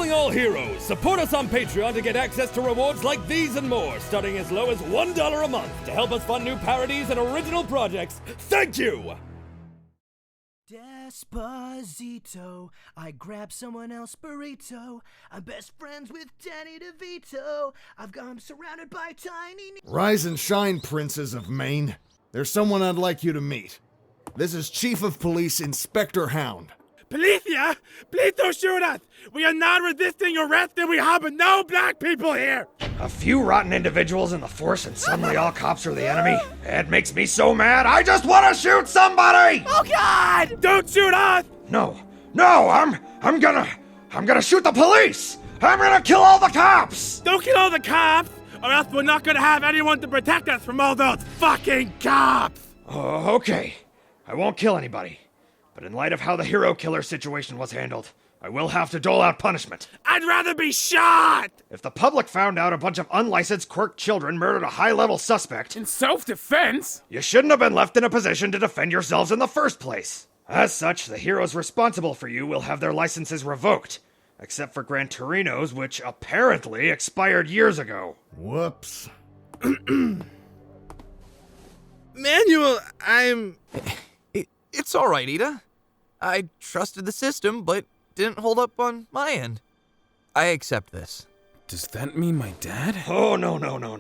calling all heroes. Support us on Patreon to get access to rewards like these and more, starting as low as $1 a month to help us fund new parodies and original projects. Thank you! Desposito, I grab someone else burrito. I'm best friends with Danny DeVito. I'm surrounded by tiny... Rise and shine, princes of Maine. There's someone I'd like you to meet. This is Chief of Police Inspector Hound. Policia, please don't shoot us! We are not resisting arrest and we have no black people here! A few rotten individuals in the force and suddenly all cops are the enemy? It makes me so mad, I just want to shoot somebody! Oh God! Don't shoot us! No, I'm gonna shoot the police! I'm gonna kill all the cops! Don't kill all the cops, or else we're not gonna have anyone to protect us from all those fucking cops! Oh, okay. I won't kill anybody. But in light of how the hero killer situation was handled, I will have to dole out punishment. I'd rather be shot! If the public found out a bunch of unlicensed quirk children murdered a high-level suspect... In self-defense? You shouldn't have been left in a position to defend yourselves in the first place. As such, the heroes responsible for you will have their licenses revoked. Except for Gran Torino's, which apparently expired years ago. Whoops. Manuel, It's all right, Ida. I trusted the system, but didn't hold up on my end. I accept this. Does that mean my dad? Oh, no.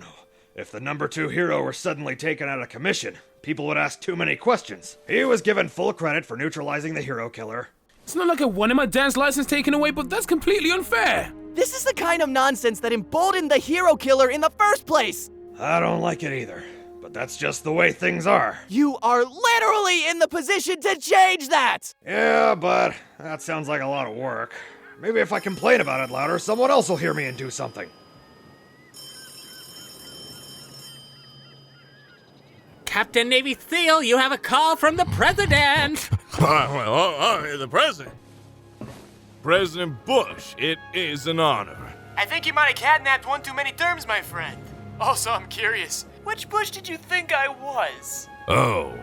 If the number 2 hero were suddenly taken out of commission, people would ask too many questions. He was given full credit for neutralizing the hero killer. It's not like I wanted my dad's license taken away, but that's completely unfair. This is the kind of nonsense that emboldened the hero killer in the first place! I don't like it either, but that's just the way things are. You are literally in the position to change that! Yeah, but that sounds like a lot of work. Maybe if I complain about it louder, someone else will hear me and do something. Captain Navy SEAL, you have a call from the President! The President. President Bush, it is an honor. I think you might have catnapped one too many terms, my friend. Also, I'm curious, which Bush did you think I was? Oh,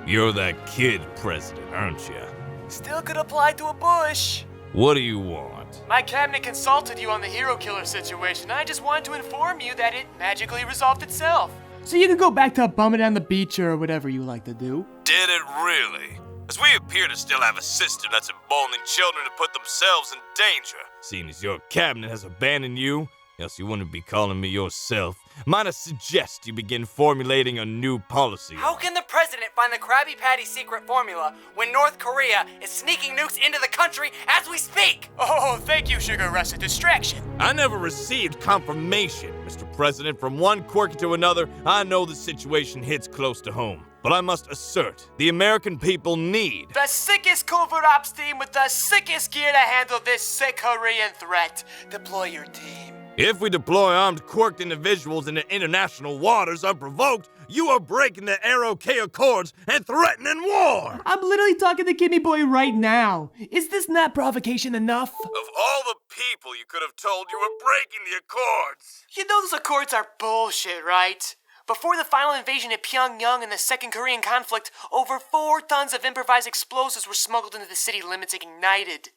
you're that kid president, aren't you? Still could apply to a Bush. What do you want? My cabinet consulted you on the hero killer situation. I just wanted to inform you that it magically resolved itself. So you can go back to bumming on the beach or whatever you like to do. Did it really? As we appear to still have a system that's emboldening children to put themselves in danger. Seeing as your cabinet has abandoned you, else you wouldn't be calling me yourself, might I suggest you begin formulating a new policy. How can the president find the Krabby Patty secret formula when North Korea is sneaking nukes into the country as we speak? Oh, thank you, Sugar Rush, a distraction. I never received confirmation, Mr. President. From one quirk to another, I know the situation hits close to home. But I must assert, the American people need the sickest covert ops team with the sickest gear to handle this sick Korean threat. Deploy your team. If we deploy armed quirked individuals into international waters unprovoked, you are breaking the Aero-K Accords and threatening war! I'm literally talking to Kimmy Boy right now. Is this not provocation enough? Of all the people you could have told, you were breaking the Accords! You know those Accords are bullshit, right? Before the final invasion of Pyongyang and the Second Korean conflict, over 4 tons of improvised explosives were smuggled into the city limits and ignited.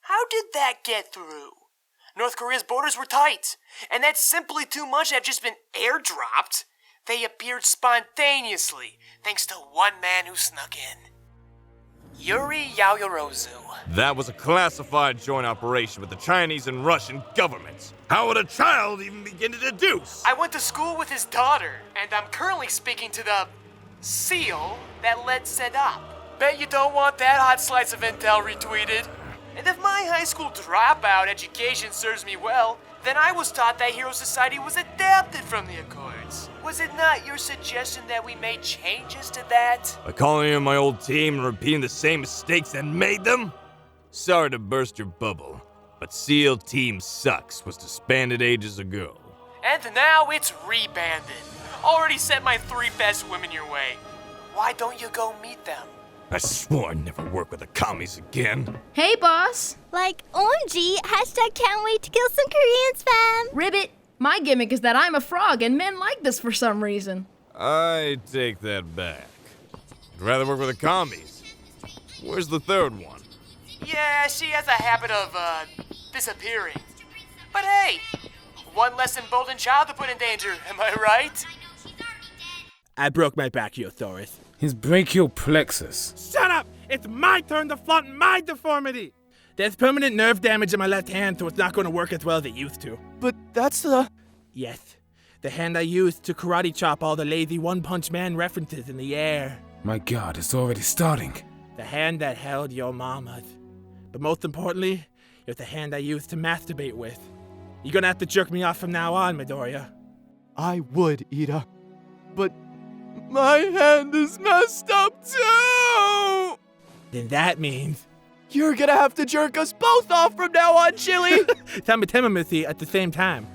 How did that get through? North Korea's borders were tight, and that's simply too much to have just been airdropped. They appeared spontaneously, thanks to one man who snuck in. Yuri Yaoyorozu. That was a classified joint operation with the Chinese and Russian governments. How would a child even begin to deduce? I went to school with his daughter, and I'm currently speaking to the SEAL that led said op. Bet you don't want that hot slice of intel retweeted. And if my high school dropout education serves me well, then I was taught that Hero Society was adapted from the Accords. Was it not your suggestion that we made changes to that? By calling in my old team and repeating the same mistakes that made them? Sorry to burst your bubble, but SEAL Team Sucks was disbanded ages ago. And now it's rebanded. Already sent my 3 best women your way. Why don't you go meet them? I swore I'd never work with the commies again. Hey, boss. Like, OMG, hashtag can't wait to kill some Koreans, fam. Ribbit, my gimmick is that I'm a frog and men like this for some reason. I take that back. I'd rather work with the commies. Where's the third one? Yeah, she has a habit of, disappearing. But hey, one less emboldened child to put in danger, am I right? I broke my brachiosaurus. His brachial plexus. Shut up! It's my turn to flaunt my deformity! There's permanent nerve damage in my left hand, so it's not going to work as well as it used to. But that's the... Yes, the hand I used to karate chop all the lazy One Punch Man references in the air. My God, it's already starting. The hand that held your mama's. But most importantly, it's the hand I used to masturbate with. You're gonna have to jerk me off from now on, Midoriya. I would, Ida. But my hand is messed up too! Then that means... You're gonna have to jerk us both off from now on, Chili! Timothy at the same time.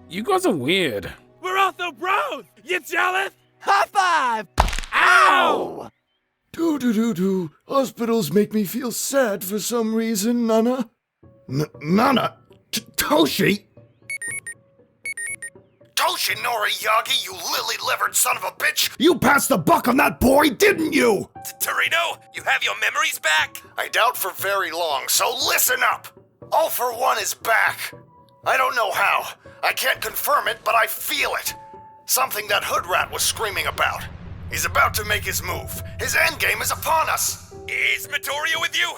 You guys are weird. We're also bros! You jealous? High five! Ow! Do. Hospitals make me feel sad for some reason, Nana. Nana? Toshi? Toshinori Yagi, you lily-livered son of a bitch! You passed the buck on that boy, didn't you? Torino, you have your memories back? I doubt for very long, so listen up! All for One is back. I don't know how. I can't confirm it, but I feel it. Something that Hoodrat was screaming about. He's about to make his move. His endgame is upon us. Is Midoriya with you?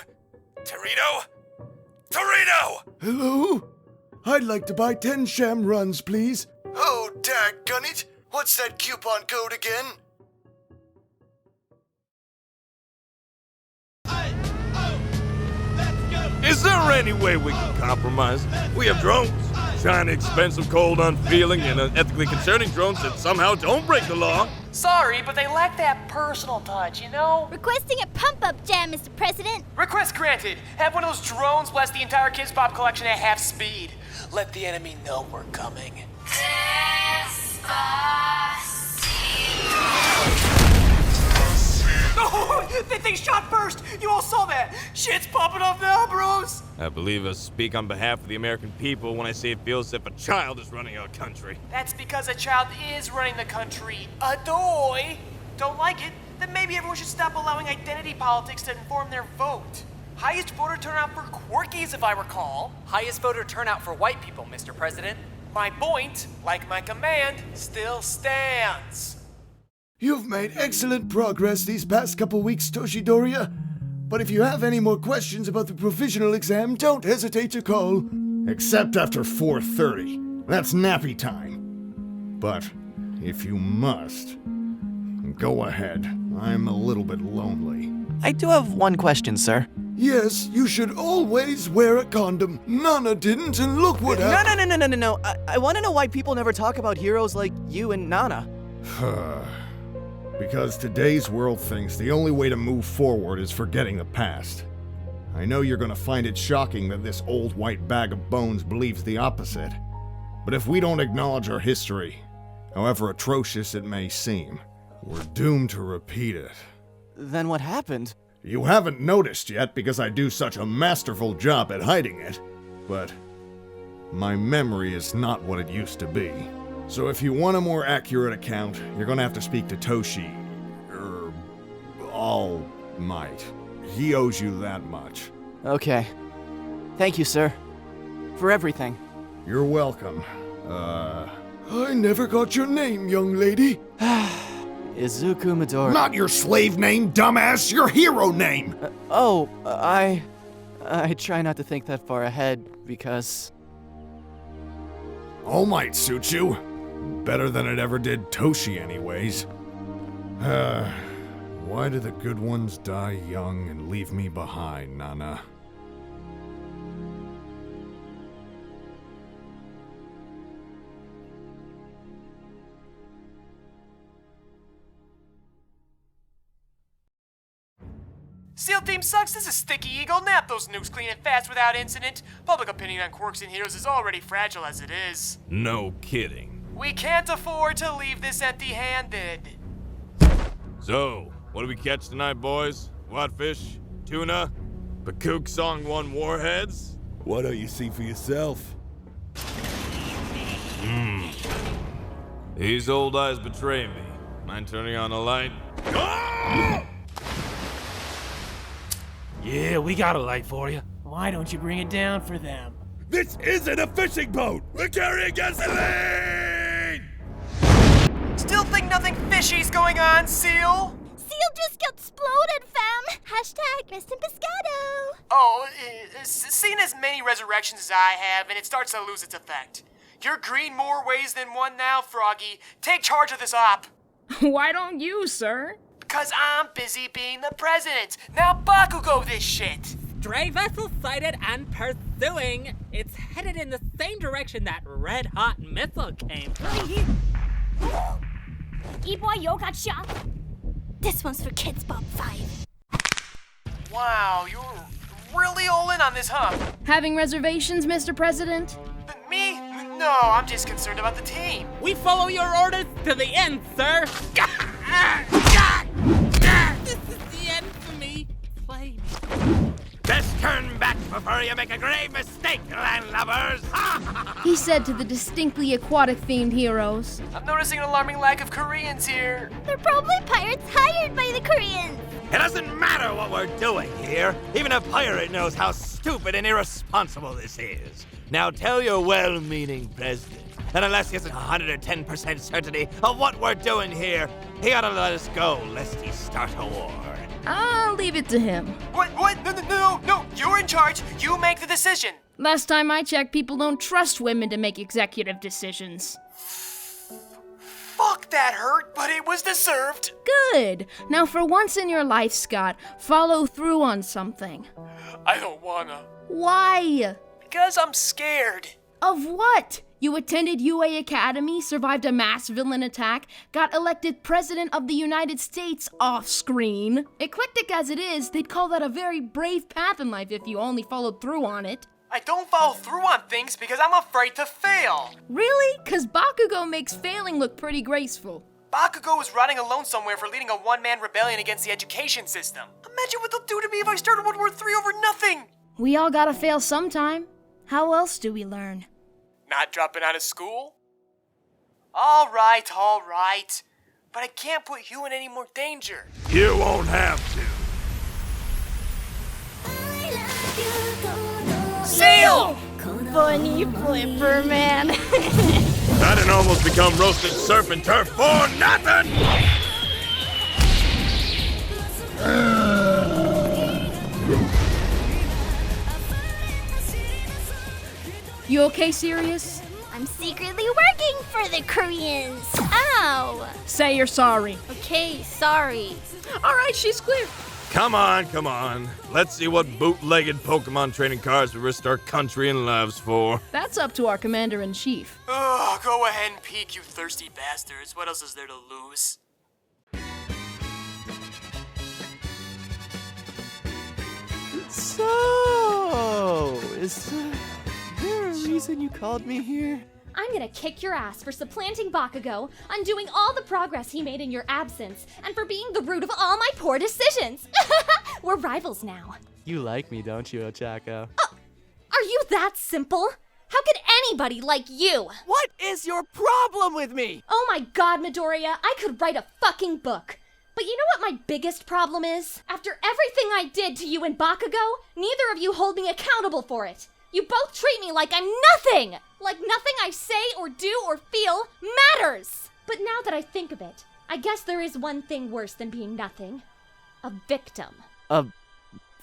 Torino? Torino! Hello? I'd like to buy 10 sham runs, please. Oh, daggunnit. What's that coupon code again? Is there any way we can compromise? We have drones. Shiny, expensive, cold, unfeeling, and unethically concerning drones that somehow don't break the law. Sorry, but they lack that personal touch, you know? Requesting a pump-up jam, Mr. President. Request granted. Have one of those drones blast the entire Kids Pop collection at half speed. Let the enemy know we're coming. Oh, that thing shot first! You all saw that! Shit's popping off now, bros! I believe I speak on behalf of the American people when I say it feels as if a child is running our country. That's because a child is running the country. Adoy! Don't like it? Then maybe everyone should stop allowing identity politics to inform their vote. Highest voter turnout for quirkies, if I recall. Highest voter turnout for white people, Mr. President. My point, like my command, still stands. You've made excellent progress these past couple weeks, Toshidoriya. But if you have any more questions about the provisional exam, don't hesitate to call. Except after 4:30. That's nappy time. But if you must, go ahead. I'm a little bit lonely. I do have one question, sir. Yes, you should always wear a condom. Nana didn't, and look what happened. No. I want to know why people never talk about heroes like you and Nana. Because today's world thinks the only way to move forward is forgetting the past. I know you're gonna find it shocking that this old white bag of bones believes the opposite. But if we don't acknowledge our history, however atrocious it may seem, we're doomed to repeat it. Then what happened? You haven't noticed yet because I do such a masterful job at hiding it, but my memory is not what it used to be. So if you want a more accurate account, you're gonna have to speak to Toshi. All Might. He owes you that much. Okay. Thank you, sir. For everything. You're welcome. I never got your name, young lady. Izuku Midori. Not your slave name, dumbass! Your hero name! I try not to think that far ahead, because... All Might suit you. Better than it ever did Toshi anyways. Why do the good ones die young and leave me behind, Nana? SEAL Team sucks. This is Sticky Eagle. Nap those nukes clean and fast without incident. Public opinion on quirks and heroes is already fragile as it is. No kidding. We can't afford to leave this empty-handed. So, what do we catch tonight, boys? Whitefish? Tuna? Pakuk Song 1 warheads? Why don't you see for yourself? These old eyes betray me. Mind turning on the light? Yeah, we got a light for you. Why don't you bring it down for them? This isn't a fishing boat! We're carrying gasoline! Still think nothing fishy's going on, Seal? Seal just got exploded, fam. Hashtag rest in pescado. Oh, seen as many resurrections as I have, and it starts to lose its effect. You're green more ways than one now, Froggy. Take charge of this op. Why don't you, sir? Because I'm busy being the president. Now Bakugo this shit. Stray vessel sighted and pursuing. It's headed in the same direction that red-hot missile came from. E-boy, you got shot. This one's for Kids Bob 5. Wow, you're really all in on this, huh? Having reservations, Mr. President? Me? No, I'm just concerned about the team. We follow your orders to the end, sir. This is the end for me. Play me. Best turn back before you make a grave mistake, landlubbers! He said to the distinctly aquatic-themed heroes. I'm noticing an alarming lack of Koreans here. They're probably pirates hired by the Koreans. It doesn't matter what we're doing here. Even a pirate knows how stupid and irresponsible this is. Now tell your well-meaning president that unless he has 110% certainty of what we're doing here, he ought to let us go lest he start a war. I'll leave it to him. What? No, you're in charge. You make the decision. Last time I checked, people don't trust women to make executive decisions. Fuck, that hurt, but it was deserved. Good. Now for once in your life, Scott, follow through on something. I don't wanna. Why? Because I'm scared. Of what? You attended UA Academy, survived a mass villain attack, got elected President of the United States off-screen. Eclectic as it is, they'd call that a very brave path in life if you only followed through on it. I don't follow through on things because I'm afraid to fail. Really? 'Cause Bakugo makes failing look pretty graceful. Bakugo was rotting alone somewhere for leading a one-man rebellion against the education system. Imagine what they'll do to me if I started World War III over nothing. We all gotta fail sometime. How else do we learn? Not dropping out of school? All right. But I can't put you in any more danger. You won't have to. Seal! Bunny flipper, man. I didn't almost become roasted surf and turf for nothing! You okay, Sirius? I'm secretly working for the Koreans. Ow! Say you're sorry. Okay, sorry. All right, she's clear. Come on. Let's see what bootlegged Pokemon training cards we risked our country and lives for. That's up to our commander-in-chief. Oh, go ahead and peek, you thirsty bastards. What else is there to lose? So, is there a reason you called me here? I'm gonna kick your ass for supplanting Bakugo, undoing all the progress he made in your absence, and for being the root of all my poor decisions. We're rivals now. You like me, don't you, Ochako? Are you that simple? How could anybody like you? What is your problem with me? Oh my god, Midoriya, I could write a fucking book. But you know what my biggest problem is? After everything I did to you and Bakugo, neither of you hold me accountable for it. You both treat me like I'm nothing! Like nothing I say or do or feel matters! But now that I think of it, I guess there is one thing worse than being nothing. A victim. A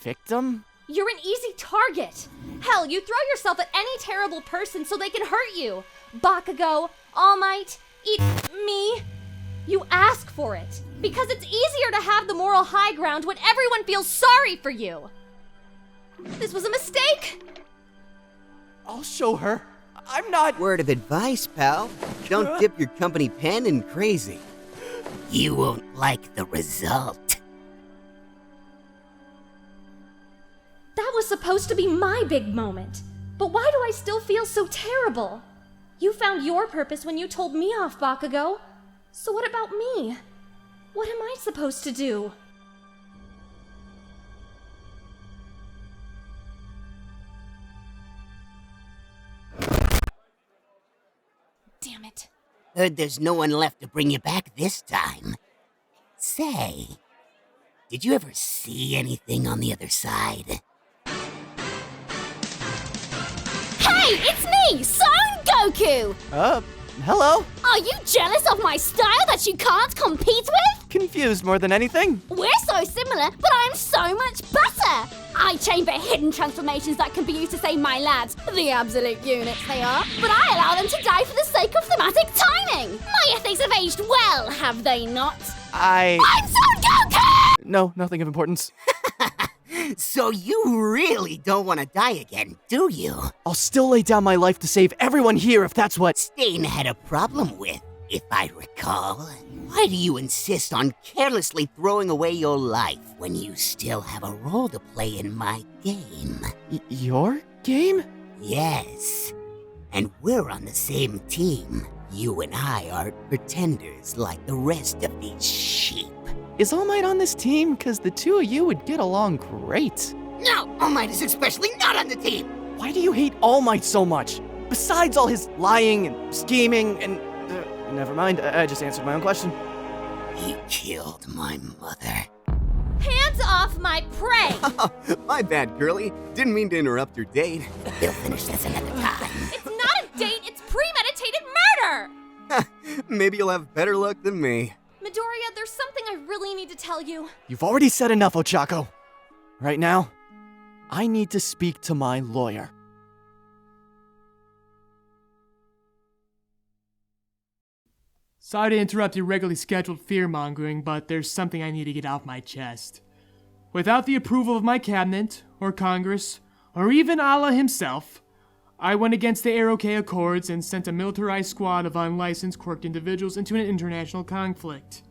victim? You're an easy target. Hell, you throw yourself at any terrible person so they can hurt you. Bakugo, All Might, me. You ask for it. Because it's easier to have the moral high ground when everyone feels sorry for you. This was a mistake. I'll show her. I'm not... Word of advice, pal. Don't dip your company pen in crazy. You won't like the result. That was supposed to be my big moment. But why do I still feel so terrible? You found your purpose when you told me off, Bakugo. So what about me? What am I supposed to do? Damn it. Heard there's no one left to bring you back this time. Say, did you ever see anything on the other side? Hey! Hey, it's me, Son Goku! Hello? Are you jealous of my style that you can't compete with? Confused more than anything. We're so similar, but I'm so much better! I chamber hidden transformations that can be used to save my lads, the absolute units they are, but I allow them to die for the sake of thematic timing! My ethics have aged well, have they not? I'm Son Goku! No, nothing of importance. So you really don't want to die again, do you? I'll still lay down my life to save everyone here if that's what Stain had a problem with, if I recall. Why do you insist on carelessly throwing away your life when you still have a role to play in my game? Your game? Yes. And we're on the same team. You and I aren't pretenders like the rest of these sheep. Is All Might on this team? Because the two of you would get along great. No, All Might is especially not on the team. Why do you hate All Might so much? Besides all his lying and scheming and... never mind, I just answered my own question. He killed my mother. Hands off my prey! My bad, girlie. Didn't mean to interrupt your date. We'll finish this another time. It's not a date, it's premeditated murder! Maybe you'll have better luck than me. Midoriya, there's something I really need to tell you. You've already said enough, Ochako. Right now, I need to speak to my lawyer. Sorry to interrupt your regularly scheduled fear-mongering, but there's something I need to get off my chest. Without the approval of my cabinet, or Congress, or even Allah himself, I went against the Aerokay Accords and sent a militarized squad of unlicensed, quirked individuals into an international conflict.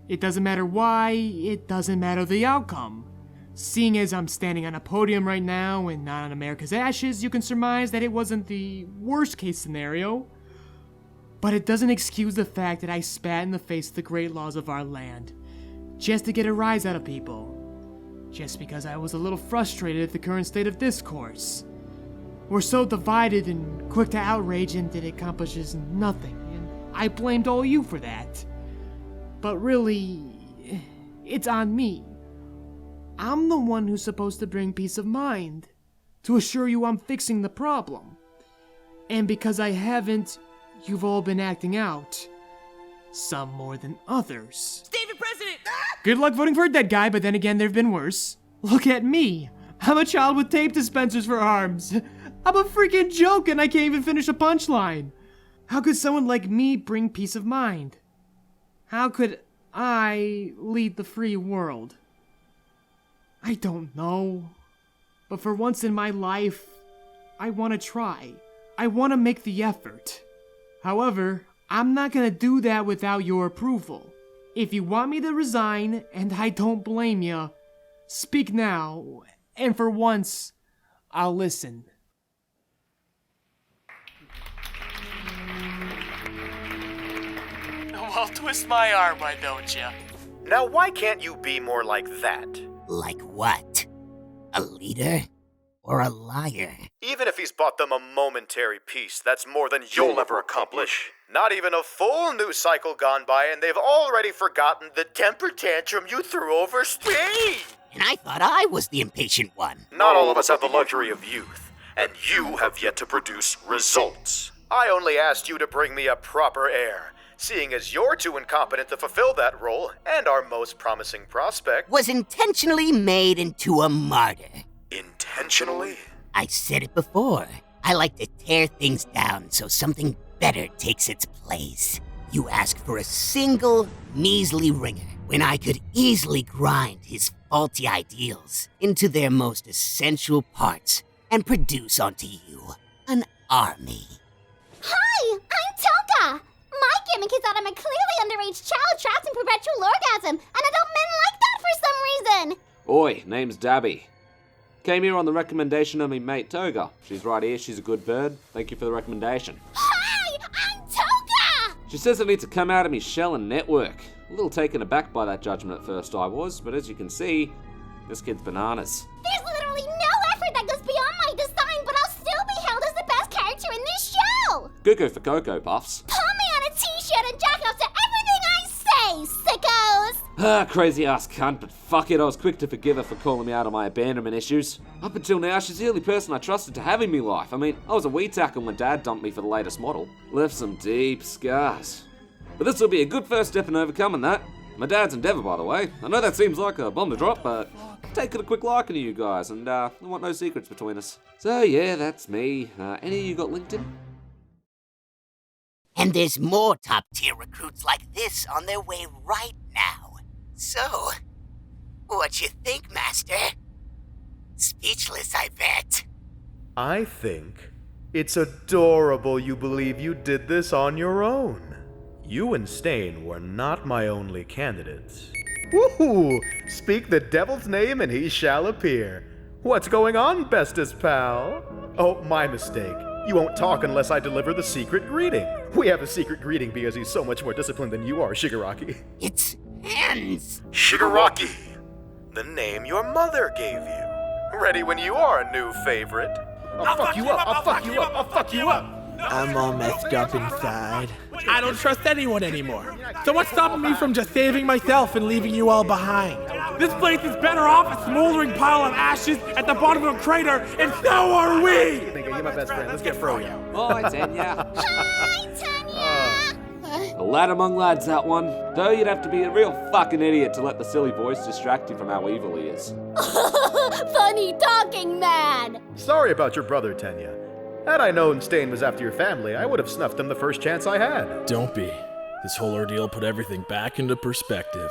It doesn't matter why, it doesn't matter the outcome. Seeing as I'm standing on a podium right now and not on America's ashes, you can surmise that it wasn't the worst-case scenario. But it doesn't excuse the fact that I spat in the face of the great laws of our land, just to get a rise out of people. Just because I was a little frustrated at the current state of discourse. We're so divided and quick to outrage and it accomplishes nothing, and I blamed all you for that. But really, it's on me. I'm the one who's supposed to bring peace of mind, to assure you I'm fixing the problem. And because I haven't, you've all been acting out. Some more than others. David President! Good luck voting for a dead guy, but then again, there have been worse. Look at me. I'm a child with tape dispensers for arms. I'm a freaking joke and I can't even finish a punchline. How could someone like me bring peace of mind? How could I lead the free world? I don't know. But for once in my life, I want to try. I want to make the effort. However, I'm not gonna do that without your approval. If you want me to resign, and I don't blame you, speak now, and for once, I'll listen. Well, twist my arm, why don't you? Now, why can't you be more like that? Like what? A leader? Or a liar? Even if he's bought them a momentary peace, that's more than you'll ever accomplish. Not even a full news cycle gone by, and they've already forgotten the temper tantrum you threw over Spain! And I thought I was the impatient one. Not all of us have the luxury of youth, and you have yet to produce results. I only asked you to bring me a proper heir, seeing as you're too incompetent to fulfill that role, and our most promising prospect was intentionally made into a martyr. Intentionally? I said it before. I like to tear things down so something better takes its place. You ask for a single, measly ringer, when I could easily grind his faulty ideals into their most essential parts and produce onto you an army. Hi, I'm Toka! My gimmick is that I'm a clearly underage child trapped in perpetual orgasm, and adult men like that for some reason! Oi, name's Dabby. Came here on the recommendation of me mate Toga. She's right here, she's a good bird. Thank you for the recommendation. Hi, I'm Toga! She says I need to come out of me shell and network. A little taken aback by that judgment at first I was, but as you can see, this kid's bananas. There's literally no effort that goes beyond my design, but I'll still be hailed as the best character in this show! Cuckoo for Cocoa Puffs. Pull me on a t-shirt and jack off to everything I say, sickos! Crazy ass cunt, but fuck it, I was quick to forgive her for calling me out on my abandonment issues. Up until now, she's the only person I trusted to have in me life. I mean, I was a wee tackle when Dad dumped me for the latest model. Left some deep scars. But this will be a good first step in overcoming that. My dad's endeavour, by the way. I know that seems like a bomb to drop, but I've taken a quick liking to you guys, and I want no secrets between us. So yeah, that's me. Any of you got LinkedIn? And there's more top-tier recruits like this on their way right now. So, what you think, Master? Speechless, I bet. I think it's adorable you believe you did this on your own. You and Stain were not my only candidates. Woohoo! Speak the devil's name and he shall appear. What's going on, bestest pal? Oh, my mistake. You won't talk unless I deliver the secret greeting. We have a secret greeting because he's so much more disciplined than you are, Shigaraki. It's hands. Shigaraki, the name your mother gave you. Ready when you are, new favorite. I'll fuck you up, I'll fuck you up, I'll fuck you up. I'm all messed up inside. I don't trust anyone anymore. So what's stopping me from just saving myself and leaving you all behind? This place is better off a smoldering pile of ashes at the bottom of a crater, and so are we! You're my best friend. Let's get froyo. Hi, Tanya. Hi, Tanya! A lad among lads, that one. Though you'd have to be a real fucking idiot to let the silly voice distract you from how evil he is. Funny talking man! Sorry about your brother, Tanya. Had I known Stain was after your family, I would have snuffed him the first chance I had. Don't be. This whole ordeal put everything back into perspective.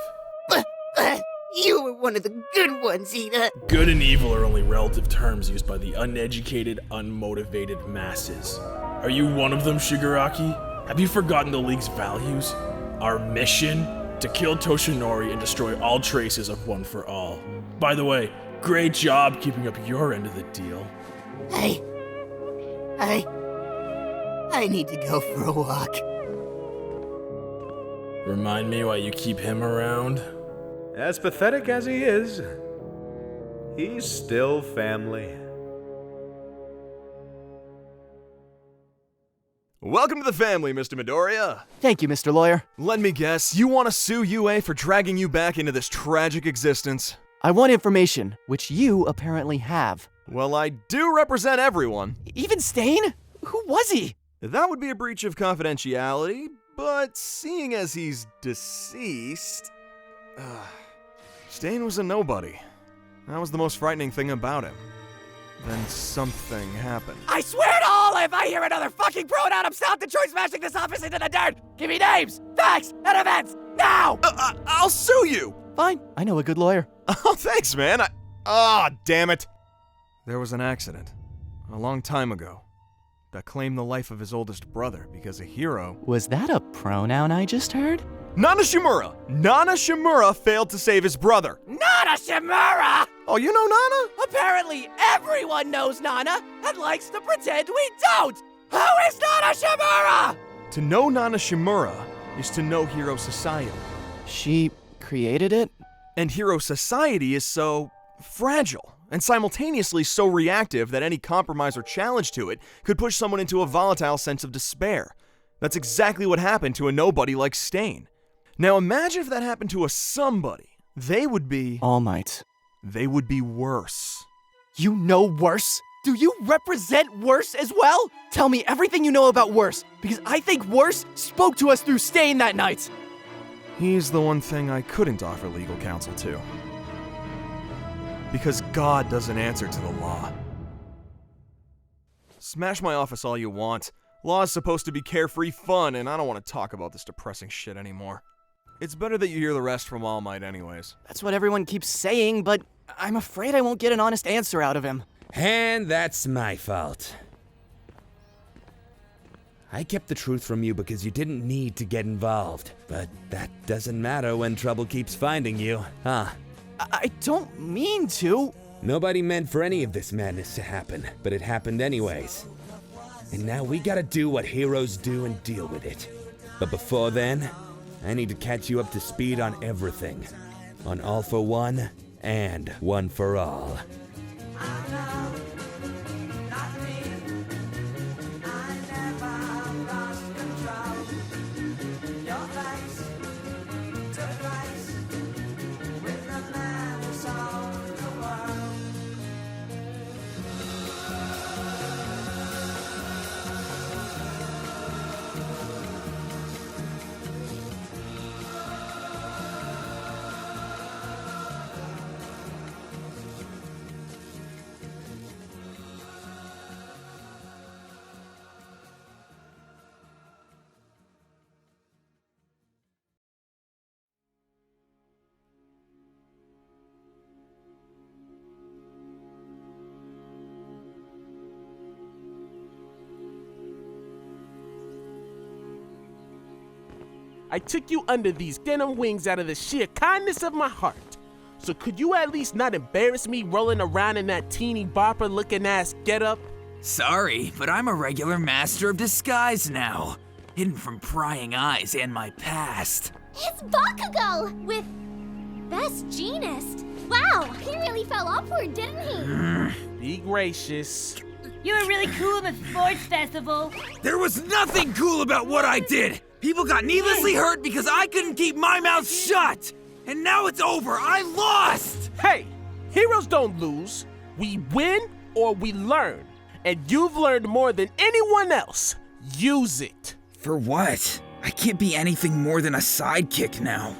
You were one of the good ones, Ida. Good and evil are only relative terms used by the uneducated, unmotivated masses. Are you one of them, Shigaraki? Have you forgotten the League's values? Our mission? To kill Toshinori and destroy all traces of One for All. By the way, great job keeping up your end of the deal. I need to go for a walk. Remind me why you keep him around? As pathetic as he is, he's still family. Welcome to the family, Mr. Midoriya. Thank you, Mr. Lawyer. Let me guess, you want to sue UA for dragging you back into this tragic existence? I want information, which you apparently have. Well, I do represent everyone. Even Stain? Who was he? That would be a breach of confidentiality, but seeing as he's deceased... Stain was a nobody. That was the most frightening thing about him. Then something happened. I swear to all, if I hear another fucking pronoun, I'm stopped Detroit smashing this office into the dirt! Give me names, facts, and events, now! I'll sue you! Fine, I know a good lawyer. Oh, thanks, man. Damn it. There was an accident, a long time ago, that claimed the life of his oldest brother because a hero... Was that a pronoun I just heard? Nana Shimura! Nana Shimura failed to save his brother. Nana Shimura! Oh, you know Nana? Apparently everyone knows Nana and likes to pretend we don't! Who is Nana Shimura? To know Nana Shimura is to know Hero Society. She created it? And Hero Society is so fragile and simultaneously so reactive that any compromise or challenge to it could push someone into a volatile sense of despair. That's exactly what happened to a nobody like Stain. Now imagine if that happened to a somebody. They would be... All Might. They would be worse. You know Worse? Do you represent Worse as well? Tell me everything you know about Worse, because I think Worse spoke to us through Stain that night. He's the one thing I couldn't offer legal counsel to. Because God doesn't answer to the law. Smash my office all you want. Law is supposed to be carefree fun, and I don't want to talk about this depressing shit anymore. It's better that you hear the rest from All Might anyways. That's what everyone keeps saying, but I'm afraid I won't get an honest answer out of him. And that's my fault. I kept the truth from you because you didn't need to get involved. But that doesn't matter when trouble keeps finding you, huh? I don't mean to. Nobody meant for any of this madness to happen, but it happened anyways. And now we gotta do what heroes do and deal with it. But before then, I need to catch you up to speed on everything. On All for One and One for All. I took you under these denim wings out of the sheer kindness of my heart. So could you at least not embarrass me rolling around in that teeny bopper looking ass getup? Sorry, but I'm a regular master of disguise now, hidden from prying eyes and my past. It's Bakugo with Best Jeanist. Wow, he really fell upward, didn't he? Be gracious. You were really cool in the sports festival. There was nothing cool about what I did! People got needlessly hurt because I couldn't keep my mouth shut! And now it's over! I lost! Hey, heroes don't lose. We win or we learn. And you've learned more than anyone else. Use it. For what? I can't be anything more than a sidekick now.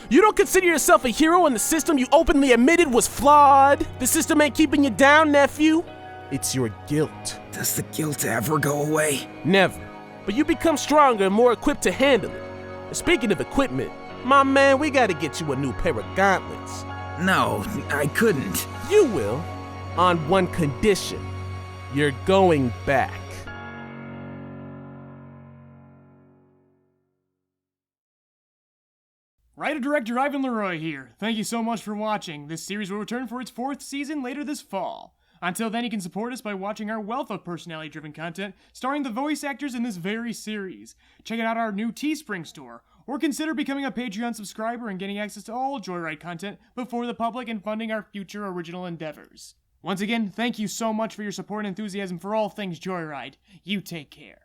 You don't consider yourself a hero and the system you openly admitted was flawed? The system ain't keeping you down, nephew. It's your guilt. Does the guilt ever go away? Never. But you become stronger and more equipped to handle it. Speaking of equipment, my man, we gotta get you a new pair of gauntlets. No, I couldn't. You will, on one condition. You're going back. Writer-director Ivan Leroy here. Thank you so much for watching. This series will return for its 4th season later this fall. Until then, you can support us by watching our wealth of personality-driven content starring the voice actors in this very series. Check out our new Teespring store, or consider becoming a Patreon subscriber and getting access to all Joyride content before the public and funding our future original endeavors. Once again, thank you so much for your support and enthusiasm for all things Joyride. You take care.